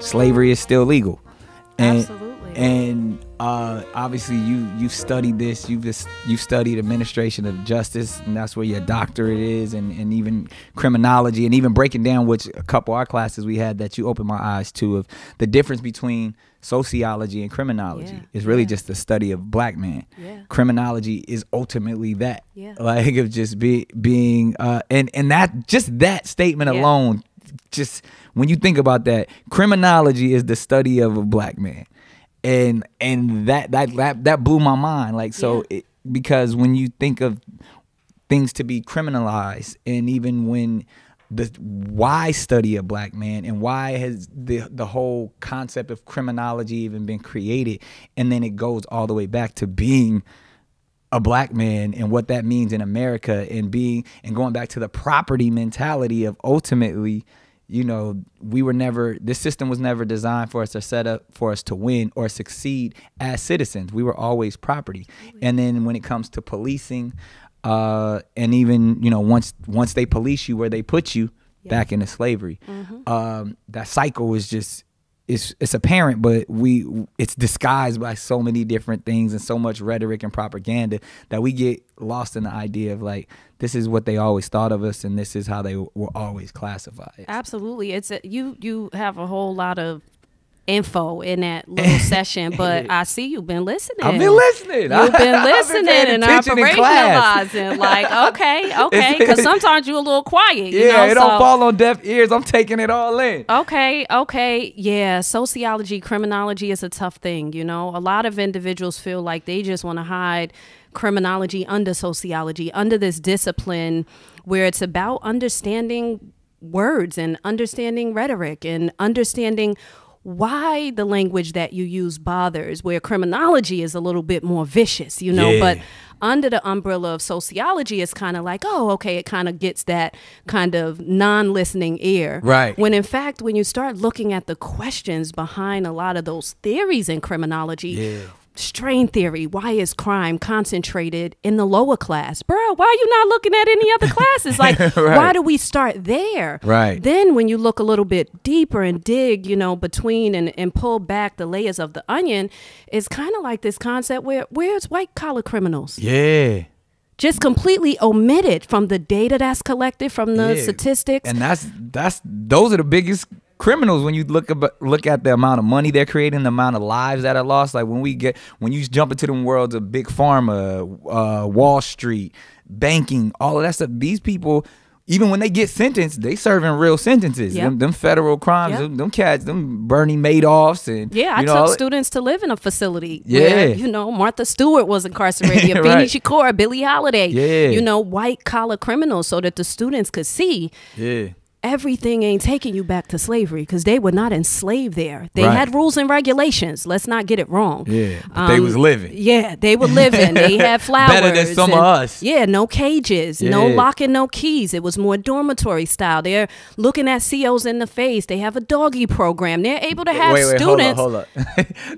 Slavery is still legal. And, Absolutely. And obviously you've studied this. You've studied administration of justice, and that's where your doctorate is, and even criminology, and even breaking down, which a couple of our classes we had that you opened my eyes to, of the difference between sociology and criminology is really just the study of black man. Criminology is ultimately that, like, of just being and that, just that statement alone, just when you think about that, criminology is the study of a black man, and that blew my mind. Like, so because when you think of things to be criminalized, and even when why study a black man, and why has the whole concept of criminology even been created, and then it goes all the way back to being a black man and what that means in America, and going back to the property mentality of ultimately, you know, this system was never designed for us or set up for us to win or succeed as citizens. We were always property. And then when it comes to policing, and even, you know, once they police you, where they put you back into slavery, that cycle is just, it's apparent, but it's disguised by so many different things and so much rhetoric and propaganda that we get lost in the idea of, like, this is what they always thought of us, and this is how they were always classified. Absolutely. It's you have a whole lot of info in that little session, but I see you've been listening. I've been listening. You've been listening and operationalizing. Like, okay, because sometimes you're a little quiet. You know? It don't fall on deaf ears. I'm taking it all in. Okay. Yeah, sociology, criminology is a tough thing. You know, a lot of individuals feel like they just want to hide criminology under sociology, under this discipline where it's about understanding words and understanding rhetoric and understanding why the language that you use bothers, where criminology is a little bit more vicious, you know, but under the umbrella of sociology, it's kind of like, oh, okay, it kind of gets that kind of non-listening ear. Right. When in fact, when you start looking at the questions behind a lot of those theories in criminology, strain theory, why is crime concentrated in the lower class? Bro, why are you not looking at any other classes? Like, why do we start there? Right. Then when you look a little bit deeper and dig, you know, between and pull back the layers of the onion, it's kind of like this concept where's white collar criminals? Yeah. Just completely omitted from the data that's collected, from the statistics. And those are the biggest criminals when you look at the amount of money they're creating, the amount of lives that are lost. Like, when you jump into them worlds of big pharma, Wall Street, banking, all of that stuff, these people, even when they get sentenced, they serving real sentences. Them federal crimes, them cats, them Bernie Madoffs, and I took students to live in a facility where, you know, Martha Stewart was incarcerated, Afeni Shakur, Billie Holiday, you know, white collar criminals, so that the students could see everything ain't taking you back to slavery, because they were not enslaved there. They had rules and regulations. Let's not get it wrong. But they was living. They were living. They had flowers. Better than some of us. No cages, no lock and no keys. It was more dormitory style. They're looking at COs in the face. They have a doggy program. They're able to have students. Hold up.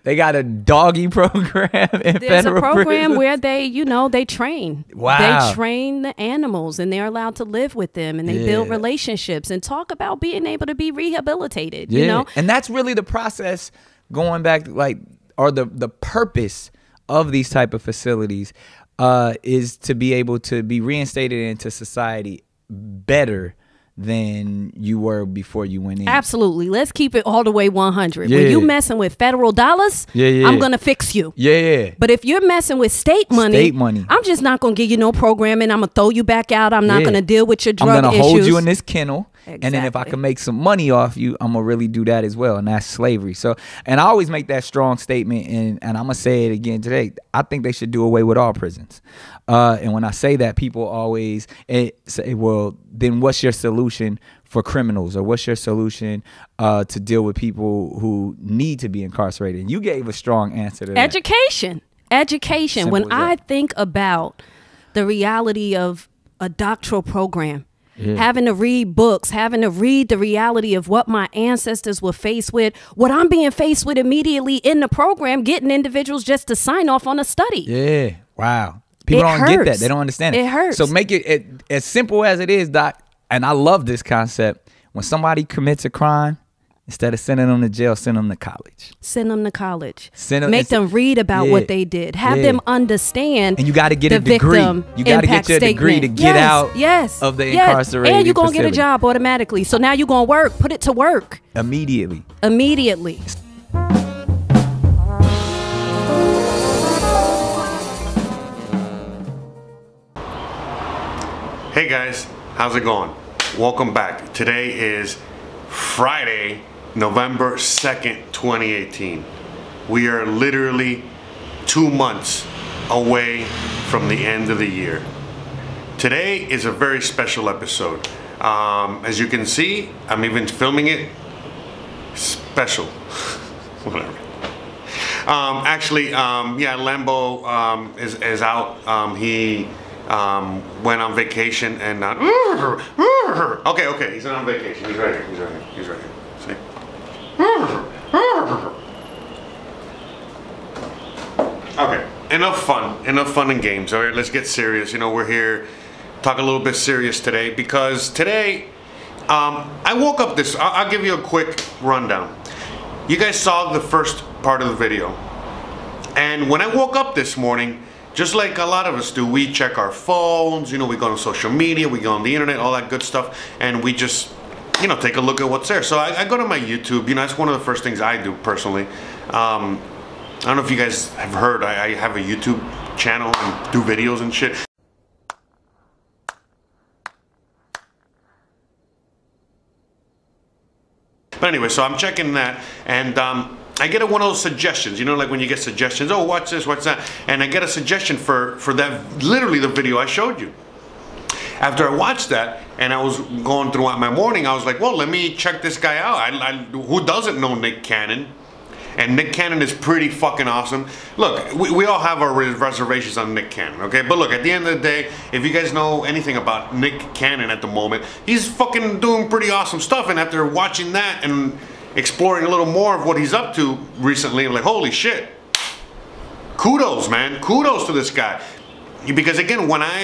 They got a doggy program in There's federal a program prison where they, you know, they train. Wow. They train the animals, and they're allowed to live with them, and they build relationships and talk about being able to be rehabilitated, you know? And that's really the process, going back, like, or the purpose of these type of facilities is to be able to be reinstated into society better than you were before you went in. Absolutely. Let's keep it all the way 100. When you messing with federal dollars, I'm going to fix you. But if you're messing with state money, I'm just not going to give you no programming. I'm going to throw you back out. I'm not going to deal with your drug issues. I'm going to hold you in this kennel. Exactly. And then if I can make some money off you, I'm going to really do that as well. And that's slavery. So, and I always make that strong statement, and I'm going to say it again today. I think they should do away with all prisons. And when I say that, people always say, well, then what's your solution for criminals? Or what's your solution to deal with people who need to be incarcerated? And you gave a strong answer to that. Education. Simple. When I think about the reality of a doctoral program, having to read books, having to read the reality of what my ancestors were faced with, what I'm being faced with immediately in the program, getting individuals just to sign off on a study. Yeah. Wow. People don't get that. They don't understand it. It hurts. So make it as simple as it is, Doc. And I love this concept. When somebody commits a crime, instead of sending them to jail, send them to college. Send them to college. Make them read about what they did. Have them understand. And you got to get a degree. You got to get your degree to get out of the incarcerated And you're going to get a facility. job automatically. So now you're going to work. Put it to work. Immediately. Hey guys, how's it going? Welcome back. Today is Friday, November 2nd, 2018. We are literally 2 months away from the end of the year. Today is a very special episode. As you can see, I'm even filming it special. Whatever. Yeah, Lambo is out. He went on vacation and okay, he's not on vacation. He's right here. See? Okay, enough fun and games. All right, let's get serious. You know, we're here talk a little bit serious today because today I woke up I'll give you a quick rundown. You guys saw the first part of the video, and when I woke up this morning, just like a lot of us do, we check our phones, you know, we go on social media, we go on the internet, all that good stuff, and we just, you know, take a look at what's there. So I go to my YouTube, you know, that's one of the first things I do personally. I don't know if you guys have heard, I have a YouTube channel and do videos and shit. But anyway, so I'm checking that, and I get one of those suggestions, you know, like when you get suggestions, oh, watch this, watch that, and I get a suggestion for that, literally the video I showed you. After I watched that, and I was going throughout my morning, I was like, well, let me check this guy out. Who doesn't know Nick Cannon? And Nick Cannon is pretty fucking awesome. Look, we all have our reservations on Nick Cannon, okay? But look, at the end of the day, if you guys know anything about Nick Cannon at the moment, he's fucking doing pretty awesome stuff, and after watching that and exploring a little more of what he's up to recently, I'm like, holy shit. Kudos, man. Kudos to this guy. Because again, when I,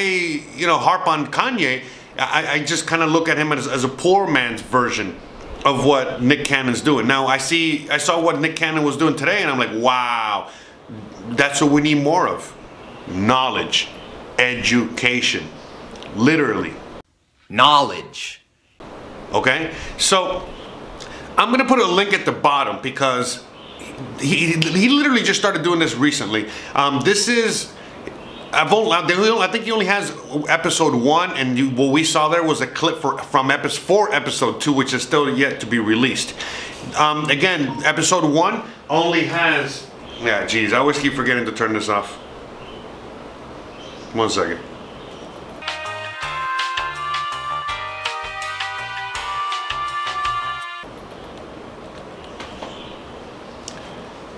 you know, harp on Kanye, I just kind of look at him as a poor man's version of what Nick Cannon's doing. Now, I saw what Nick Cannon was doing today, and I'm like, wow, that's what we need more of. Knowledge. Education. Literally. Knowledge. Okay? So, I'm gonna put a link at the bottom because he literally just started doing this recently. This is, I think he only has episode 1, and what we saw there was a clip from episode 2, which is still yet to be released. Again, episode 1 only has, yeah, geez, I always keep forgetting to turn this off. 1 second.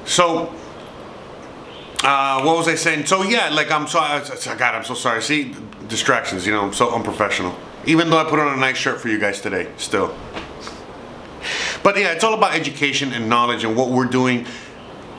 So, what was I saying? So yeah, like I'm so sorry. See, distractions, you know, I'm so unprofessional. Even though I put on a nice shirt for you guys today, still. But yeah, it's all about education and knowledge and what we're doing,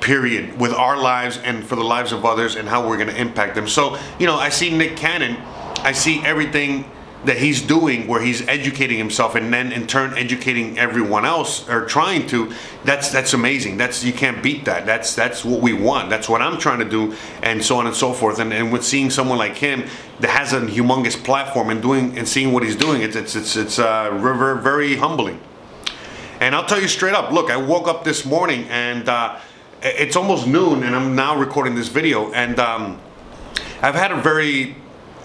period, with our lives and for the lives of others and how we're going to impact them. So, you know, I see Nick Cannon, I see everything that he's doing where he's educating himself and then in turn educating everyone else or trying to. That's amazing. You can't beat that. That's what we want. That's what I'm trying to do, and so on and so forth. And with seeing someone like him that has a humongous platform and seeing what he's doing, it's very humbling. And I'll tell you straight up, look, I woke up this morning and it's almost noon and I'm now recording this video, and I've had a very,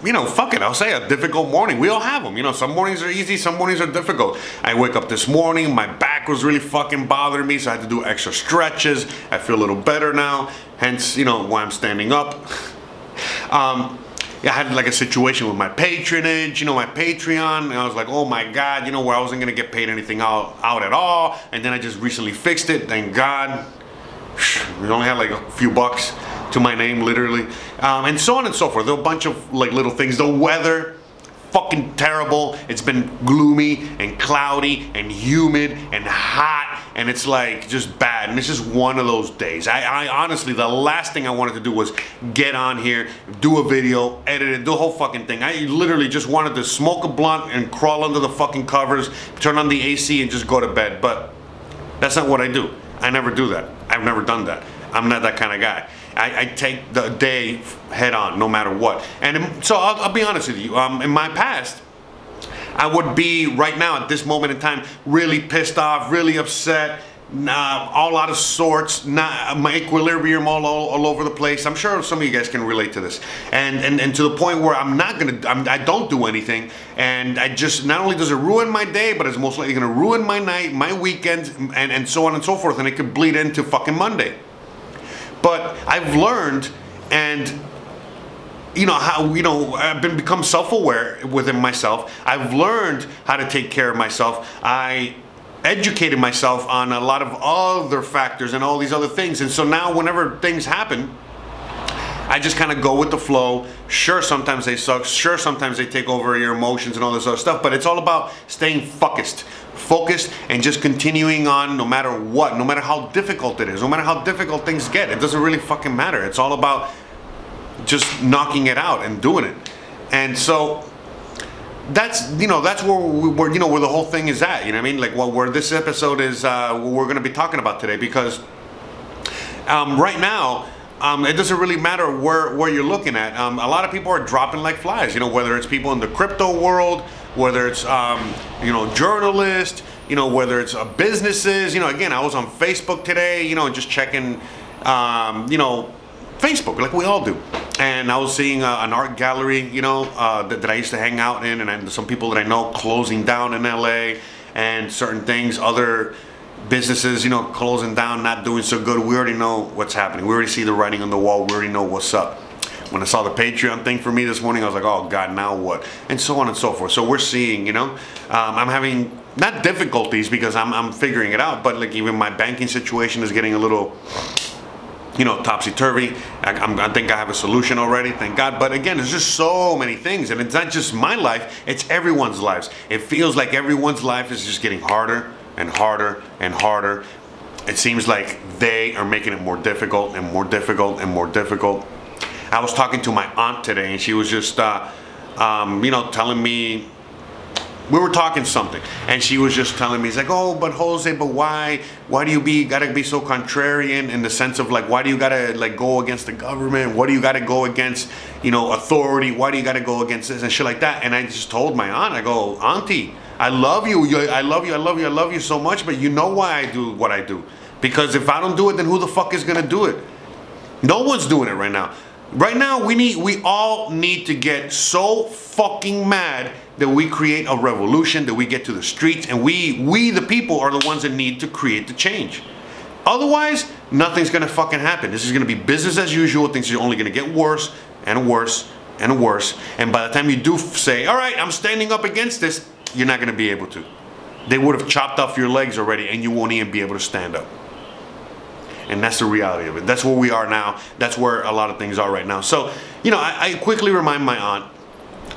you know, fuck it, I'll say a difficult morning. We all have them, you know, some mornings are easy, some mornings are difficult. I wake up this morning, my back was really fucking bothering me, so I had to do extra stretches. I feel a little better now, hence, you know, why I'm standing up. I had like a situation with my patronage, you know, my Patreon, and I was like, oh my God, you know, where I wasn't gonna get paid anything out at all, and then I just recently fixed it, thank God. We only had like a few bucks to my name, literally, and so on and so forth. There were a bunch of like little things. The weather fucking terrible. It's been gloomy and cloudy and humid and hot, and it's like just bad. And it's just one of those days. I honestly, the last thing I wanted to do was get on here, do a video, edit it, do the whole fucking thing. I literally just wanted to smoke a blunt and crawl under the fucking covers, turn on the AC and just go to bed. But that's not what I do. I never do that. I've never done that. I'm not that kind of guy. I take the day head on, no matter what. And so I'll be honest with you. In my past, I would be right now at this moment in time really pissed off, really upset, all out of sorts, my equilibrium all over the place. I'm sure some of you guys can relate to this. And to the point where I don't do anything, and I just, not only does it ruin my day, but it's most likely gonna ruin my night, my weekend, and so on and so forth, and it could bleed into fucking Monday. But I've learned, and I've become self-aware within myself. I've learned how to take care of myself. I educated myself on a lot of other factors and all these other things. And so now whenever things happen, I just kind of go with the flow. Sure, sometimes they suck. Sure, sometimes they take over your emotions and all this other stuff. But it's all about staying focused, and just continuing on no matter what, no matter how difficult it is, no matter how difficult things get. It doesn't really fucking matter. It's all about just knocking it out and doing it. And so that's where where the whole thing is at. You know what I mean? Like where this episode is, what we're going to be talking about today, because right now, it doesn't really matter where you're looking at. A lot of people are dropping like flies, whether it's people in the crypto world, whether it's, journalists, whether it's businesses. Again, I was on Facebook today, just checking, Facebook, like we all do. And I was seeing an art gallery, that I used to hang out in, and some people that I know closing down in LA, and certain things, other businesses, closing down, not doing so good. We already know what's happening. We already see the writing on the wall. We already know what's up. When I saw the Patreon thing for me this morning, I was like, oh God, now what? And so on and so forth. So we're seeing, I'm having not difficulties because I'm figuring it out, but like even my banking situation is getting a little, topsy-turvy. I think I have a solution already, thank God. But again, there's just so many things, and it's not just my life, it's everyone's lives. It feels like everyone's life is just getting harder and harder and harder. It seems like they are making it more difficult and more difficult and more difficult. I was talking to my aunt today, and she was just, telling me, we were talking something, and she was just telling me, it's like, oh, but Jose, but why do you gotta be so contrarian in the sense of like, why do you gotta like go against the government? Why do you gotta go against, authority? Why do you gotta go against this and shit like that? And I just told my aunt, I go, Auntie, I love you, I love you so much, but you know why I do what I do. Because if I don't do it, then who the fuck is gonna do it? No one's doing it right now. Right now, we all need to get so fucking mad that we create a revolution, that we get to the streets, and we the people are the ones that need to create the change. Otherwise, nothing's gonna fucking happen. This is gonna be business as usual. Things are only gonna get worse and worse and worse. And by the time you do say, all right, I'm standing up against this, you're not gonna be able to. They would have chopped off your legs already, and you won't even be able to stand up. And that's the reality of it. That's where we are now. That's where a lot of things are right now. So, I quickly remind my aunt,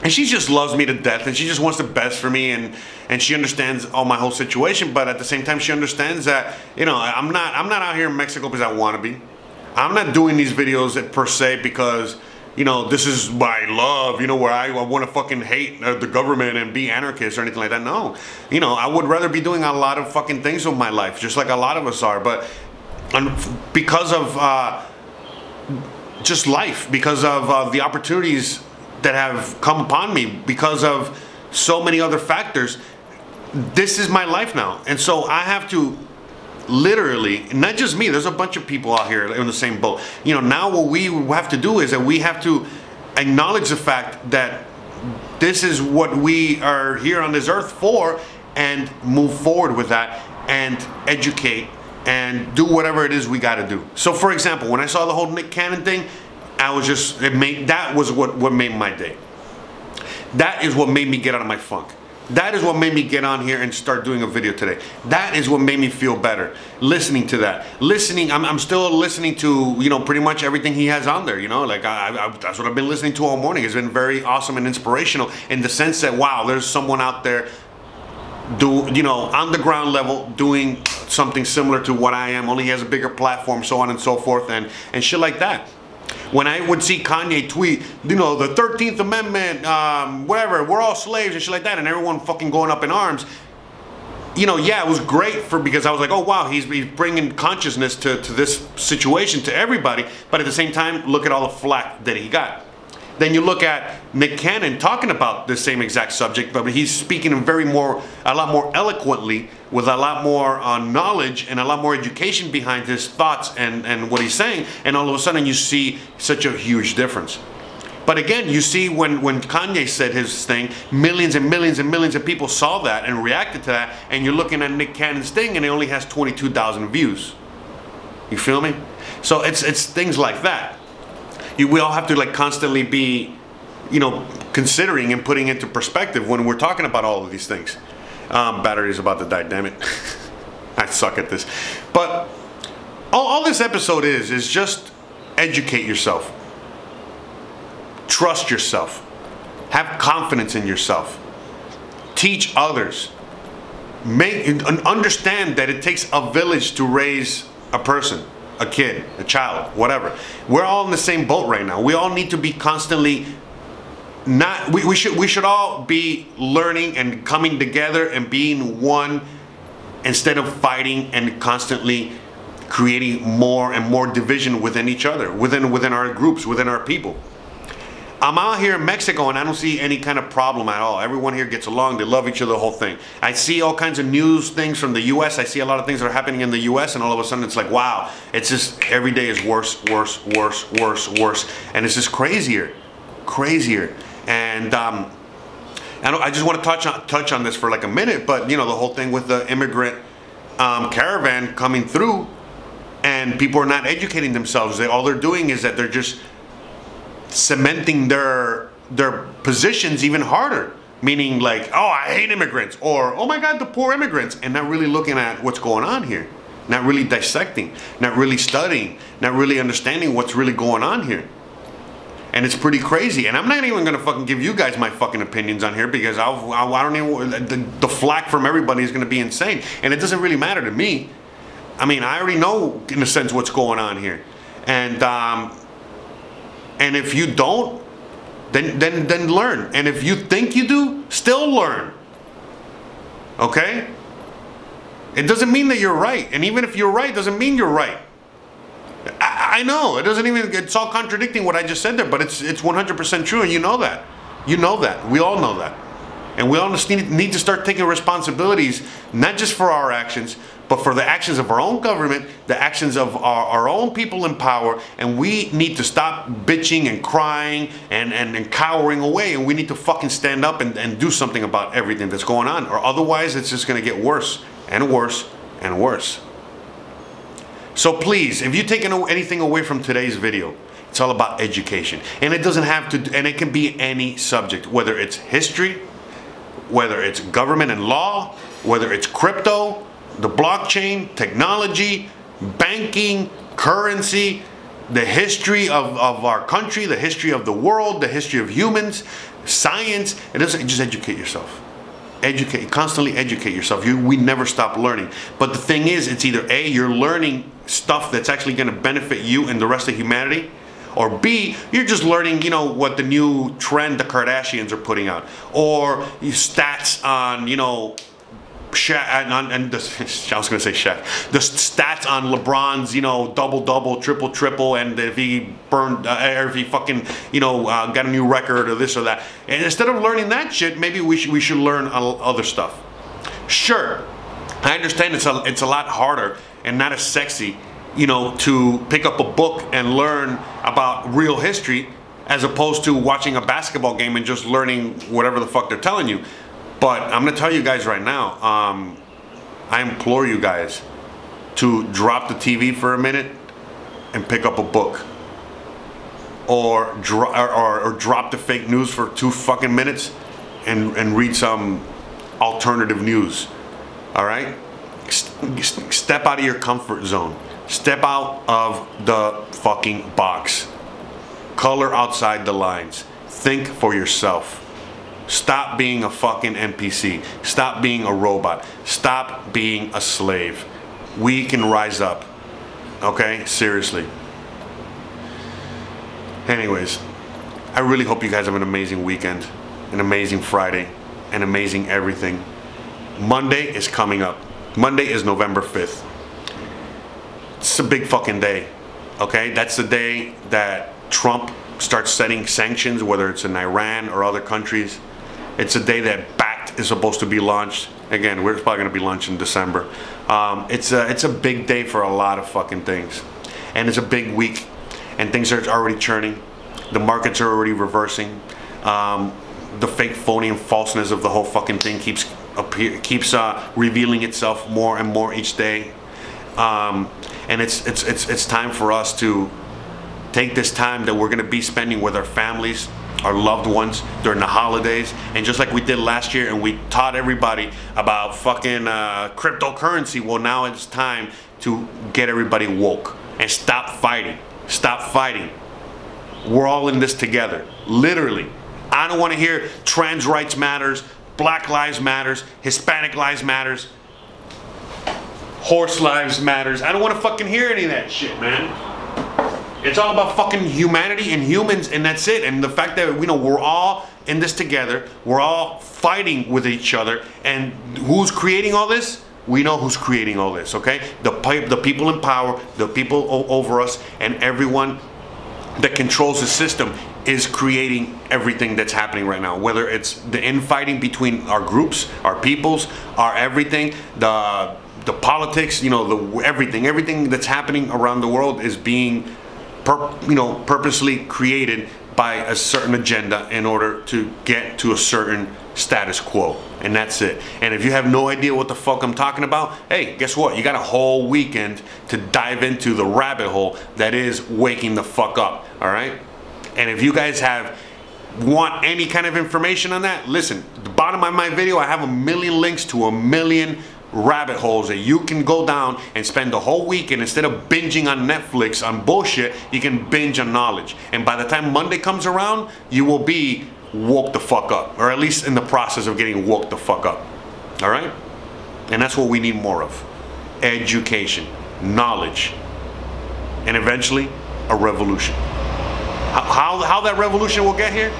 and she just loves me to death, and she just wants the best for me, and she understands all my whole situation. But at the same time, she understands that, I'm not out here in Mexico because I want to be. I'm not doing these videos per se because, this is my love, where I want to fucking hate the government and be anarchist or anything like that. No, I would rather be doing a lot of fucking things with my life, just like a lot of us are. But because of just life, because of the opportunities that have come upon me, because of so many other factors, this is my life now. And so I have to literally, not just me, there's a bunch of people out here in the same boat. Now what we have to do is that we have to acknowledge the fact that this is what we are here on this earth for, and move forward with that and educate and do whatever it is we got to do. So for example, when I saw the whole Nick Cannon thing, that was what made my day. That is what made me get out of my funk. That is what made me get on here and start doing a video today. That is what made me feel better. Listening to that. I'm still listening to, you know, pretty much everything he has on there, you know? Like, that's what I've been listening to all morning. It's been very awesome and inspirational in the sense that, wow, there's someone out there on the ground level doing something similar to what I am, only he has a bigger platform, so on and so forth, and shit like that. When I would see Kanye tweet, you know, the 13th Amendment, whatever, we're all slaves and shit like that, and everyone fucking going up in arms, you know, yeah, it was great because I was like, oh wow, he's bringing consciousness to this situation to everybody, but at the same time, look at all the flack that he got. Then you look at Nick Cannon talking about the same exact subject, but he's speaking a lot more eloquently, with a lot more knowledge and a lot more education behind his thoughts and what he's saying. And all of a sudden you see such a huge difference. But again, you see when Kanye said his thing, millions and millions and millions of people saw that and reacted to that. And you're looking at Nick Cannon's thing and it only has 22,000 views. You feel me? So it's things like that. We all have to like constantly be, you know, considering and putting into perspective when we're talking about all of these things. Battery's about to die, damn it. I suck at this. But all this episode is just educate yourself. Trust yourself. Have confidence in yourself. Teach others. Understand that it takes a village to raise a person. A kid, a child, whatever. We're all in the same boat right now. We all need to be constantly we should all be learning and coming together and being one instead of fighting and constantly creating more and more division within each other, within our groups, within our people. I'm out here in Mexico and I don't see any kind of problem at all. Everyone here gets along. They love each other, the whole thing. I see all kinds of news things from the U.S. I see a lot of things that are happening in the U.S. and all of a sudden it's like, wow, it's just every day is worse, worse, worse, worse, worse. And it's just crazier. And I just want to touch on this for like a minute, but you know, the whole thing with the immigrant caravan coming through and people are not educating themselves. All they're doing is that they're just cementing their positions even harder, meaning like, oh, I hate immigrants, or oh my god, the poor immigrants, and not really looking at what's going on here, not really dissecting, not really studying, not really understanding what's really going on here. And it's pretty crazy. And I'm not even gonna fucking give you guys my fucking opinions on here because I don't even, the flack from everybody is gonna be insane, and it doesn't really matter to me. I mean, I already know in a sense what's going on here, and if you don't, then learn. And if you think you do, still learn. Okay? It doesn't mean that you're right. And even if you're right, doesn't mean you're right. I know. It doesn't even, it's all contradicting what I just said there, but it's 100% true, and you know that. You know that. We all know that. And we all need to start taking responsibilities, not just for our actions, but for the actions of our own government, the actions of our own people in power. And we need to stop bitching and crying and cowering away. And we need to fucking stand up and do something about everything that's going on. Or otherwise, it's just going to get worse and worse and worse. So please, if you take anything away from today's video, it's all about education. And it doesn't have to, and it can be any subject, whether it's history, whether it's government and law, whether it's crypto, the blockchain, technology, banking, currency, the history of our country, the history of the world, the history of humans, science. It doesn't, just educate yourself. Constantly educate yourself. We never stop learning. But the thing is, it's either A, you're learning stuff that's actually going to benefit you and the rest of humanity, or B, you're just learning, you know, what the new trend the Kardashians are putting out, or stats on, you know, Shaq, I was gonna say Shaq. The stats on LeBron's, you know, double, triple, and if he burned, or if he fucking, you know, got a new record or this or that. And instead of learning that shit, maybe we should learn other stuff. Sure, I understand it's a lot harder and not as sexy, you know, to pick up a book and learn about real history as opposed to watching a basketball game and just learning whatever the fuck they're telling you. But I'm going to tell you guys right now, I implore you guys to drop the TV for a minute and pick up a book. Or drop the fake news for 2 fucking minutes and read some alternative news. All right? Step out of your comfort zone. Step out of the fucking box. Color outside the lines. Think for yourself. Stop being a fucking NPC. Stop being a robot. Stop being a slave. We can rise up. Okay? Seriously. Anyways, I really hope you guys have an amazing weekend, an amazing Friday, an amazing everything. Monday is coming up. Monday is November 5th. It's a big fucking day. Okay? That's the day that Trump starts setting sanctions, whether it's in Iran or other countries. It's a day that BACT is supposed to be launched. Again, we're probably going to be launched in December. It's a big day for a lot of fucking things. And it's a big week. And things are already churning. The markets are already reversing. The fake, phony, and falseness of the whole fucking thing keeps revealing itself more and more each day. And it's time for us to take this time that we're going to be spending with our families, our loved ones during the holidays, and just like we did last year and we taught everybody about fucking cryptocurrency, well, now it's time to get everybody woke and stop fighting. Stop fighting. We're all in this together, literally. I don't want to hear trans rights matters, Black lives matters, Hispanic lives matters, horse lives matters. I don't want to fucking hear any of that shit, man. It's all about fucking humanity and humans, and that's it. And the fact that we're all in this together, we're all fighting with each other, and who's creating all this? We know who's creating all this, okay? The people in power, the people over us, and everyone that controls the system is creating everything that's happening right now. Whether it's the infighting between our groups, our peoples, our everything, the politics, everything that's happening around the world is being purposely created by a certain agenda in order to get to a certain status quo. And that's it. And if you have no idea what the fuck I'm talking about, hey, guess what? You got a whole weekend to dive into the rabbit hole that is waking the fuck up. All right? And if you guys want any kind of information on that, listen, at the bottom of my video, I have 1 million links to 1 million rabbit holes that you can go down and spend the whole weekend. Instead of binging on Netflix on bullshit, you can binge on knowledge. And by the time Monday comes around, you will be woke the fuck up, or at least in the process of getting woke the fuck up. All right? And that's what we need more of. Education, knowledge, and eventually a revolution. How that revolution will get here,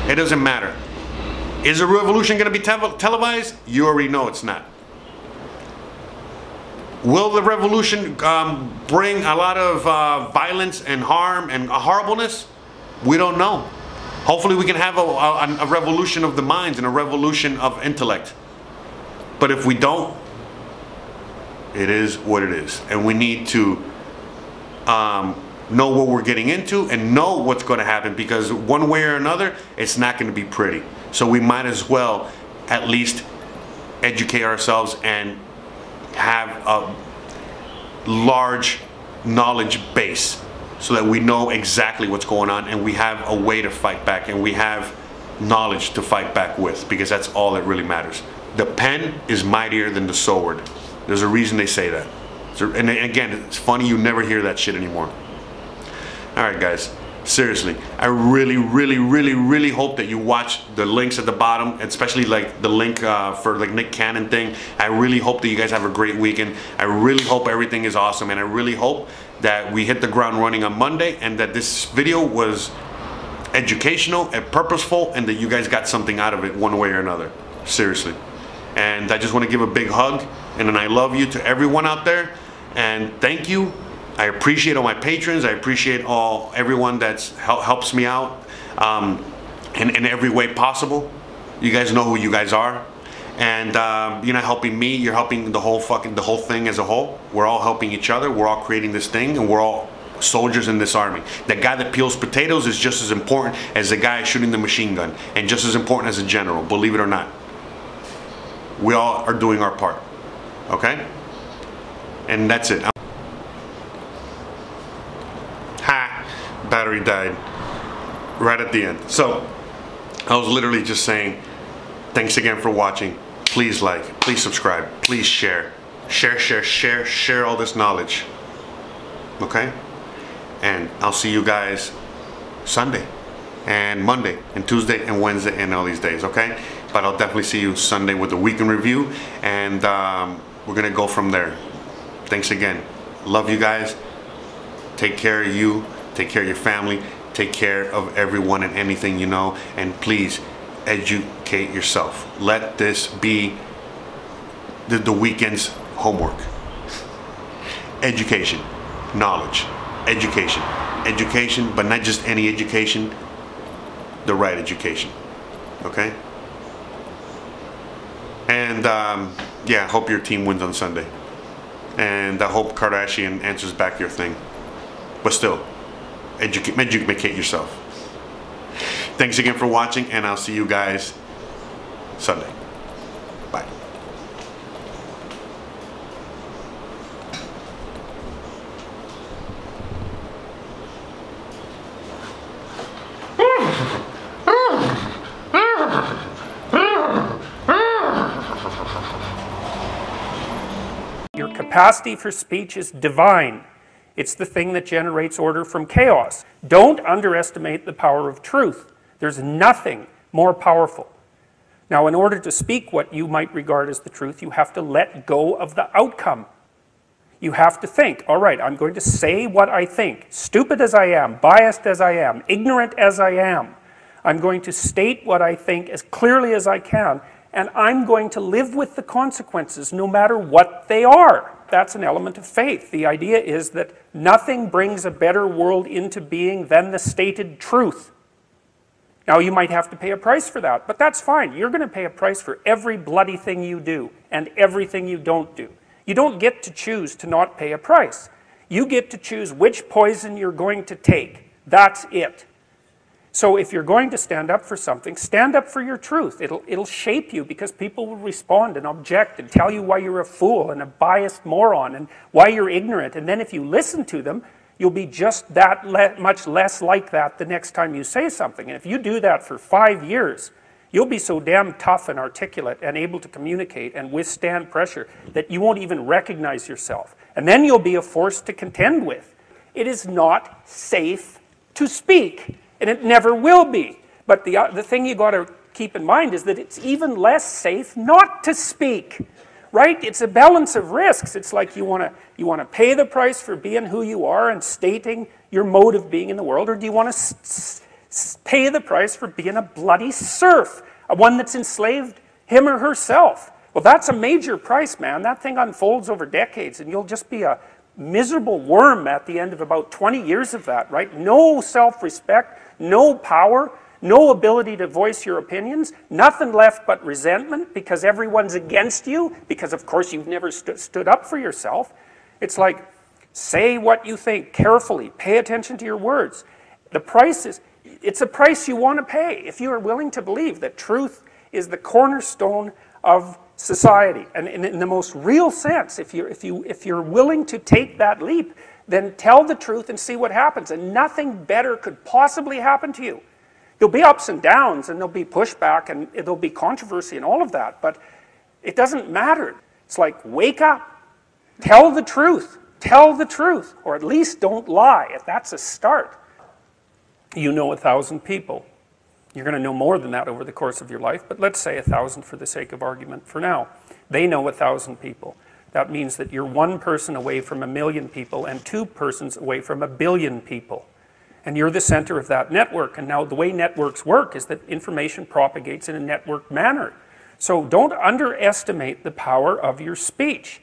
it doesn't matter. Is a revolution going to be televised? You already know it's not. Will the revolution bring a lot of violence and harm and horribleness? We don't know. Hopefully we can have a revolution of the minds and a revolution of intellect. But if we don't, it is what it is. And we need to know what we're getting into and know what's going to happen, because one way or another, it's not going to be pretty. So we might as well at least educate ourselves and have a large knowledge base so that we know exactly what's going on, and we have a way to fight back, and we have knowledge to fight back with, because that's all that really matters. The pen is mightier than the sword. There's a reason they say that. So, and again, it's funny you never hear that shit anymore. Alright guys, seriously, I really, really, really, really hope that you watch the links at the bottom, especially like the link for like Nick Cannon thing. I really hope that you guys have a great weekend. I really hope everything is awesome, and I really hope that we hit the ground running on Monday, and that this video was educational and purposeful, and that you guys got something out of it one way or another. Seriously. And I just want to give a big hug and an I love you to everyone out there, and thank you. I appreciate all my patrons. I appreciate everyone that's helps me out in every way possible. You guys know who you guys are, and you're not helping me. You're helping the whole thing as a whole. We're all helping each other. We're all creating this thing, and we're all soldiers in this army. The guy that peels potatoes is just as important as the guy shooting the machine gun, and just as important as a general. Believe it or not, we all are doing our part. Okay, and that's it. Battery died right at the end. So I was literally just saying thanks again for watching. Please like, please subscribe, please share. Share all this knowledge. Okay? And I'll see you guys Sunday and Monday and Tuesday and Wednesday and all these days, okay? But I'll definitely see you Sunday with the weekend review, and we're gonna go from there. Thanks again. Love you guys. Take care of you, take care of your family, take care of everyone and anything you know, and please educate yourself. Let this be the weekend's homework. Education, knowledge, education, but not just any education, the right education, okay? And yeah, I hope your team wins on Sunday. And I hope Kardashian answers back your thing. But still, educate yourself. Thanks again for watching, and I'll see you guys Sunday. Bye. Your capacity for speech is divine. It's the thing that generates order from chaos. Don't underestimate the power of truth. There's nothing more powerful. Now, in order to speak what you might regard as the truth, you have to let go of the outcome. You have to think, all right, I'm going to say what I think, stupid as I am, biased as I am, ignorant as I am. I'm going to state what I think as clearly as I can, and I'm going to live with the consequences no matter what they are. That's an element of faith. The idea is that nothing brings a better world into being than the stated truth. Now, you might have to pay a price for that, but that's fine. You're going to pay a price for every bloody thing you do and everything you don't do. You don't get to choose to not pay a price. You get to choose which poison you're going to take. That's it. So if you're going to stand up for something, stand up for your truth. It'll shape you, because people will respond and object and tell you why you're a fool and a biased moron and why you're ignorant. And then if you listen to them, you'll be just that much less like that the next time you say something. And if you do that for 5 years, you'll be so damn tough and articulate and able to communicate and withstand pressure that you won't even recognize yourself. And then you'll be a force to contend with. It is not safe to speak. And it never will be. But the thing you got to keep in mind is that it's even less safe not to speak, right? It's a balance of risks. It's like you want to pay the price for being who you are and stating your mode of being in the world, or do you want to pay the price for being a bloody serf, one that's enslaved him or herself? Well, that's a major price, man. That thing unfolds over decades, and you'll just be a miserable worm at the end of about 20 years of that, right? No self-respect, no power, no ability to voice your opinions, nothing left but resentment because everyone's against you, because of course you've never stood up for yourself. It's like, say what you think carefully, pay attention to your words. The price is, it's a price you want to pay if you are willing to believe that truth is the cornerstone of society. And in the most real sense, if you're willing to take that leap, then tell the truth and see what happens. And nothing better could possibly happen to you. There'll be ups and downs, and there'll be pushback, and there'll be controversy and all of that, but it doesn't matter. It's like, wake up, tell the truth, or at least don't lie. That's a start. You know 1,000 people. You're going to know more than that over the course of your life, but let's say 1,000 for the sake of argument for now. They know 1,000 people. That means that you're one person away from 1,000,000 people and 2 persons away from 1,000,000,000 people. And you're the center of that network. And now the way networks work is that information propagates in a networked manner. So don't underestimate the power of your speech.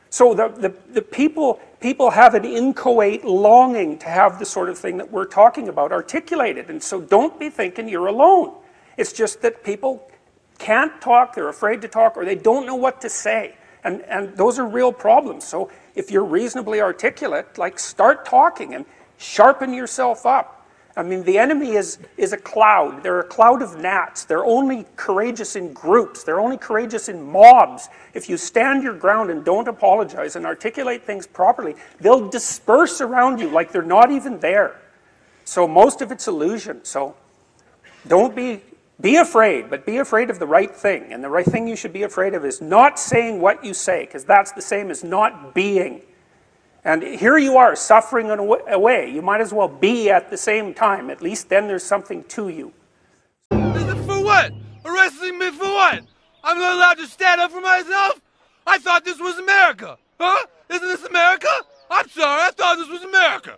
So the people have an inchoate longing to have the sort of thing that we're talking about articulated. And so don't be thinking you're alone. It's just that people can't talk, they're afraid to talk, or they don't know what to say. And those are real problems. So if you're reasonably articulate, like, start talking and sharpen yourself up. I mean, the enemy is a cloud. They're a cloud of gnats. They're only courageous in groups. They're only courageous in mobs. If you stand your ground and don't apologize and articulate things properly, they'll disperse around you like they're not even there. So most of it's illusion. So don't be Be afraid, but be afraid of the right thing. And the right thing you should be afraid of is not saying what you say, because that's the same as not being. And here you are, suffering away. You might as well be at the same time. At least then there's something to you. For what? Arresting me for what? I'm not allowed to stand up for myself? I thought this was America. Huh? Isn't this America? I'm sorry, I thought this was America.